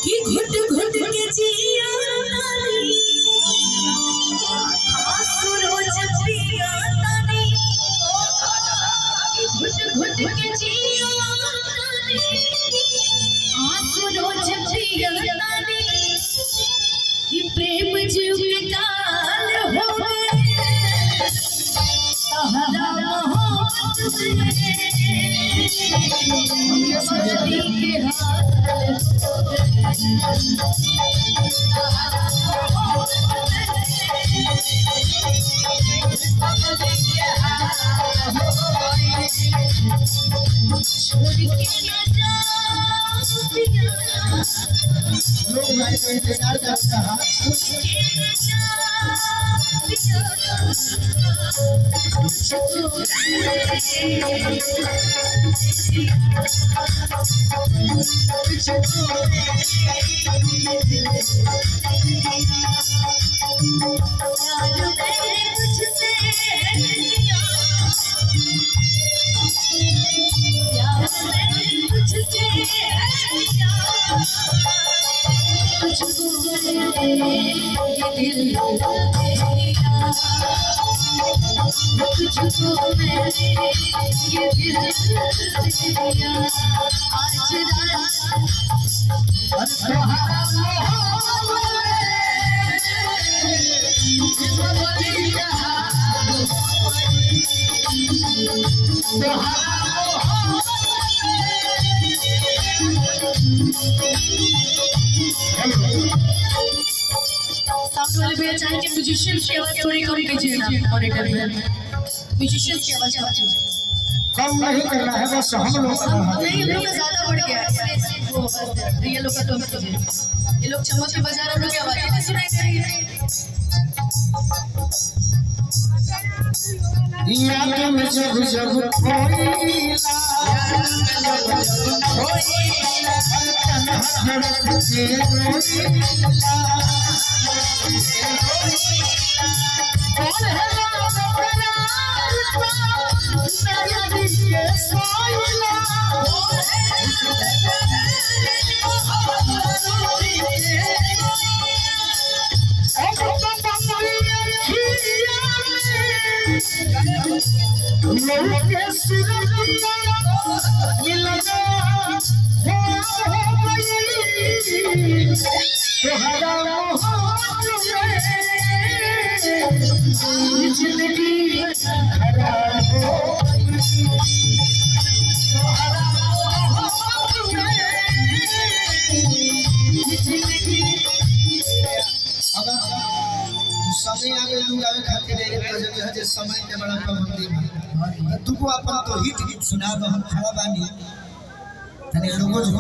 कि घुट घुट के जिया तानी आंसू रोज पिया तानी घुट घुट के जिया तानी आंसू रोज पिया तानी कि प्रेम जीव के काल हो गए सहारा मोहब्बत में सजनी के हाथ हो छोड़ के न जा पिया लोग भाई को इंतजार करता है। तुझको मैंने ये दिल दिया आज सामने वाले भैया चाहे कि म्यूजिशियंस की आवाज थोड़ी कम कीजिए ना मॉनिटर में म्यूजिशियंस की आवाज कम नहीं करना है, बस हम लोग नहीं हम लोग का ज्यादा बढ़ गया है वो बस ये लोग का तो ये लोग चम्मच के बजा रहे हम लोग की आवाज नहीं सुनाई दे रही है। याद में जब जब खोईला समय आगे लोग आवे खातिर समय के बड़ा पाबंदी बा। तुको अपन तो हिट सुना दो, हम खड़ा बानी तने लोगों